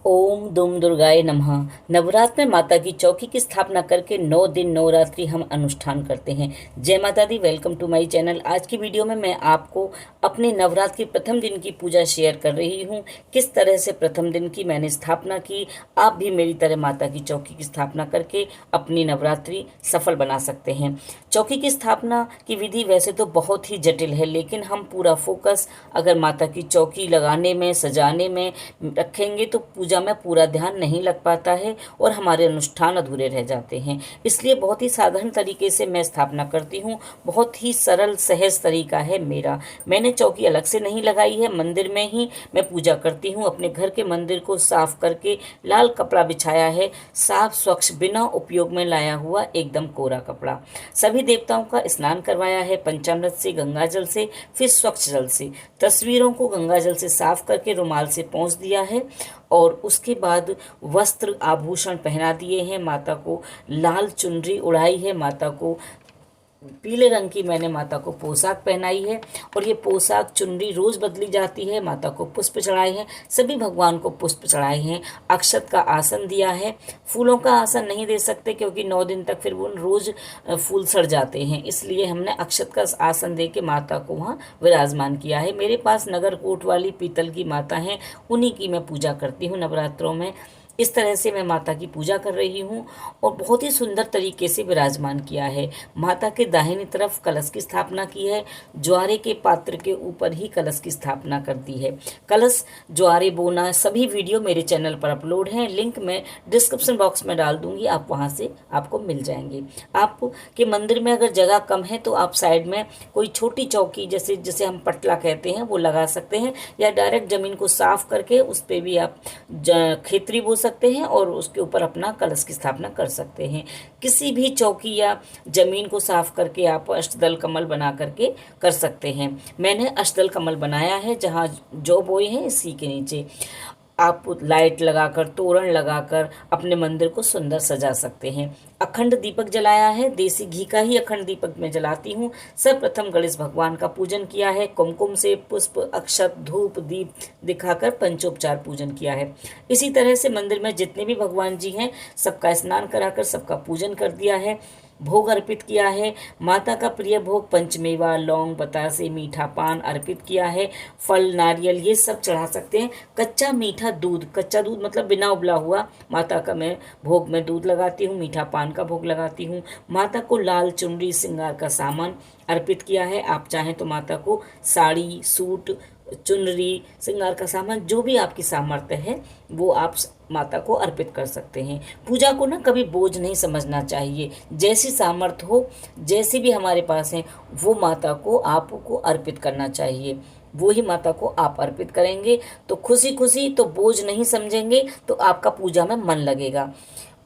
ओम दुम दुर्गाय नमः। नवरात्र में माता की चौकी की स्थापना करके 9 दिन नवरात्रि हम अनुष्ठान करते हैं। जय माता दी। Welcome to my channel. आज की वीडियो में मैं आपको अपने नवरात्र के प्रथम दिन की पूजा शेयर कर रही हूँ। किस तरह से प्रथम दिन की मैंने स्थापना की। आप भी मेरी तरह माता की चौकी की स्थापना करके अपनी नवरात्रि सफल बना सकते हैं। चौकी की स्थापना की विधि वैसे तो बहुत ही जटिल है, लेकिन हम पूरा फोकस अगर माता की चौकी लगाने में, सजाने में रखेंगे तो पूजा में पूरा ध्यान नहीं लग पाता है और हमारे अनुष्ठान अधूरे रह जाते हैं। इसलिए बहुत ही साधारण तरीके से मैं स्थापना करती हूँ। बहुत ही सरल सहज तरीका है मेरा। मैंने चौकी अलग से नहीं लगाई है, मंदिर में ही मैं पूजा करती हूँ। अपने घर के मंदिर को साफ करके लाल कपड़ा बिछाया है, साफ स्वच्छ बिना उपयोग में लाया हुआ एकदम कोरा कपड़ा। सभी देवताओं का स्नान करवाया है पंचामृत से, गंगा जल से, फिर स्वच्छ जल से। तस्वीरों को गंगा जल से साफ करके रुमाल से पोंछ दिया है और उसके बाद वस्त्र आभूषण पहना दिए हैं। माता को लाल चुनरी उड़ाई है, माता को पीले रंग की मैंने माता को पोशाक पहनाई है और ये पोशाक चुनरी रोज बदली जाती है। माता को पुष्प चढ़ाए हैं, सभी भगवान को पुष्प चढ़ाए हैं। अक्षत का आसन दिया है। फूलों का आसन नहीं दे सकते क्योंकि 9 दिन तक फिर वो रोज फूल सड़ जाते हैं, इसलिए हमने अक्षत का आसन दे के माता को वहाँ विराजमान किया है। मेरे पास नगरकोट वाली पीतल की माता हैं, उन्हीं की मैं पूजा करती हूँ नवरात्रों में। इस तरह से मैं माता की पूजा कर रही हूँ और बहुत ही सुंदर तरीके से विराजमान किया है। माता के दाहिनी तरफ कलश की स्थापना की है। ज्वारे के पात्र के ऊपर ही कलश की स्थापना कर दी है। कलश, ज्वारे बोना, सभी वीडियो मेरे चैनल पर अपलोड हैं। लिंक मैं डिस्क्रिप्शन बॉक्स में डाल दूंगी, आप वहाँ से आपको मिल जाएंगे। आपके मंदिर में अगर जगह कम है तो आप साइड में कोई छोटी चौकी जैसे जिसे हम पटला कहते हैं वो लगा सकते हैं, या डायरेक्ट जमीन को साफ करके उस पर भी आप खेतरी बो सकते हैं और उसके ऊपर अपना कलश की स्थापना कर सकते हैं। किसी भी चौकी या जमीन को साफ करके आप अष्टदल कमल बना करके कर सकते हैं। मैंने अष्टदल कमल बनाया है, जहाँ जो बोए हैं इसी के नीचे आप लाइट लगाकर, तोरण लगाकर अपने मंदिर को सुंदर सजा सकते हैं। अखंड दीपक जलाया है, देसी घी का ही अखंड दीपक मैं जलाती हूँ। सर्वप्रथम गणेश भगवान का पूजन किया है। कुमकुम से पुष्प, अक्षत, धूप, दीप दिखाकर पंचोपचार पूजन किया है। इसी तरह से मंदिर में जितने भी भगवान जी हैं सबका स्नान कराकर सबका पूजन कर दिया है। भोग अर्पित किया है। माता का प्रिय भोग पंचमेवा, लौंग, बतासे, मीठा पान अर्पित किया है। फल, नारियल ये सब चढ़ा सकते हैं। कच्चा मीठा दूध, कच्चा दूध मतलब बिना उबला हुआ माता का मैं भोग में दूध लगाती हूँ, मीठा पान का भोग लगाती हूँ। माता को लाल चुनरी, श्रृंगार का सामान अर्पित किया है। आप चाहें तो माता को साड़ी, सूट, चुनरी, श्रृंगार का सामान जो भी आपकी सामर्थ्य है वो आप माता को अर्पित कर सकते हैं। पूजा को ना कभी बोझ नहीं समझना चाहिए। जैसी सामर्थ्य हो, जैसी भी हमारे पास है, वो माता को आपको अर्पित करना चाहिए। वो ही माता को आप अर्पित करेंगे तो खुशी खुशी, तो बोझ नहीं समझेंगे, तो आपका पूजा में मन लगेगा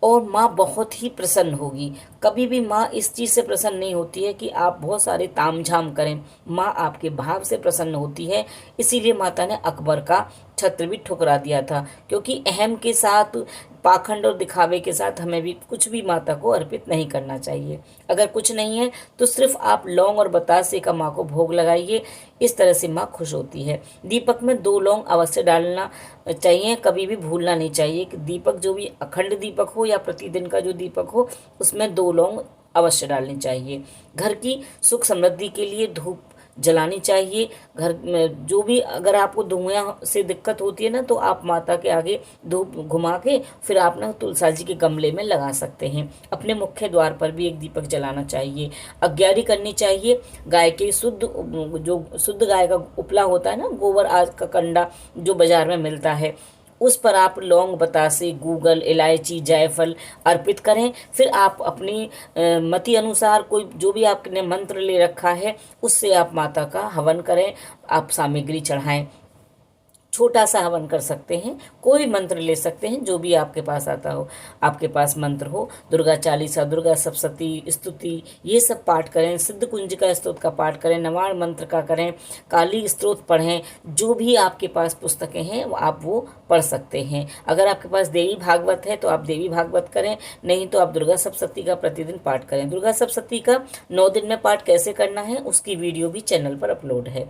और माँ बहुत ही प्रसन्न होगी। कभी भी माँ इस चीज़ से प्रसन्न नहीं होती है कि आप बहुत सारे तामझाम करें। माँ आपके भाव से प्रसन्न होती है। इसीलिए माता ने अकबर का छत्र भी ठुकरा दिया था, क्योंकि अहम के साथ, पाखंड और दिखावे के साथ हमें भी कुछ भी माता को अर्पित नहीं करना चाहिए। अगर कुछ नहीं है तो सिर्फ आप लौंग और बतासे का माँ को भोग लगाइए। इस तरह से माँ खुश होती है। दीपक में 2 लौंग अवश्य डालना चाहिए, कभी भी भूलना नहीं चाहिए कि दीपक जो भी अखंड दीपक हो या प्रतिदिन का जो दीपक हो उसमें 2 लौंग अवश्य डालनी चाहिए। घर की सुख समृद्धि के लिए धूप जलानी चाहिए। घर में जो भी, अगर आपको धुआं से दिक्कत होती है ना, तो आप माता के आगे धूप घुमा के फिर आप ना तुलसा जी के गमले में लगा सकते हैं। अपने मुख्य द्वार पर भी एक दीपक जलाना चाहिए। अग्यारी करनी चाहिए। गाय के जो शुद्ध गाय का उपला होता है ना, गोबर आज का कंडा जो बाजार में मिलता है, उस पर आप लौंग, बतासे, गूगल, इलायची, जायफल अर्पित करें। फिर आप अपनी मति अनुसार कोई जो भी आपने मंत्र ले रखा है उससे आप माता का हवन करें, आप सामग्री चढ़ाएं। छोटा सा हवन कर सकते हैं, कोई मंत्र ले सकते हैं जो भी आपके पास आता हो, आपके पास मंत्र हो। दुर्गा चालीसा, दुर्गा सप्तशती, स्तुति, ये सब पाठ करें। सिद्ध कुंजिका स्तोत्र का पाठ करें, नवाण मंत्र का करें, काली स्तोत्र पढ़ें। जो भी आपके पास पुस्तकें हैं आप वो पढ़ सकते हैं। अगर आपके पास देवी भागवत है तो आप देवी भागवत करें, नहीं तो आप दुर्गा सप्तशती का प्रतिदिन पाठ करें। दुर्गा सप्तशती का 9 दिन में पाठ कैसे करना है उसकी वीडियो भी चैनल पर अपलोड है।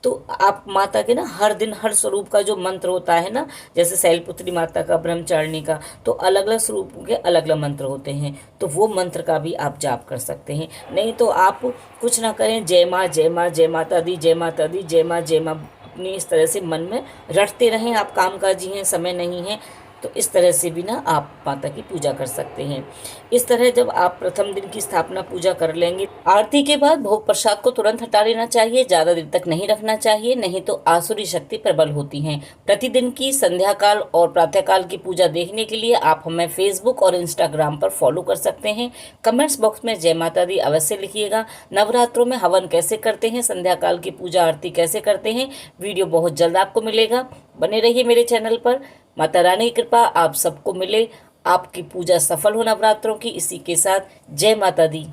तो आप माता के ना हर दिन हर स्वरूप का जो मंत्र होता है ना, जैसे शैलपुत्री माता का, ब्रह्मचारिणी का, तो अलग अलग स्वरूप के अलग अलग मंत्र होते हैं, तो वो मंत्र का भी आप जाप कर सकते हैं। नहीं तो आप कुछ ना करें, जय माँ जय माँ, जय माता दी, जय माता दी, जय माँ जय माँ, अपनी इस तरह से मन में रटते रहें। आप कामकाजी हैं, समय नहीं है, तो इस तरह से भी ना आप माता की पूजा कर सकते हैं। इस तरह जब आप प्रथम दिन की स्थापना पूजा कर लेंगे, आरती के बाद भोग प्रसाद को तुरंत हटा लेना चाहिए, ज़्यादा देर तक नहीं रखना चाहिए, नहीं तो आसुरी शक्ति प्रबल होती हैं। प्रतिदिन की संध्या काल और प्रातःकाल की पूजा देखने के लिए आप हमें फेसबुक और इंस्टाग्राम पर फॉलो कर सकते हैं। कमेंट्स बॉक्स में जय माता दी अवश्य लिखिएगा। नवरात्रों में हवन कैसे करते हैं, संध्या काल की पूजा आरती कैसे करते हैं, वीडियो बहुत जल्द आपको मिलेगा। बने रहिए मेरे चैनल पर। माता रानी की कृपा आप सबको मिले, आपकी पूजा सफल हो नवरात्रों की। इसी के साथ जय माता दी।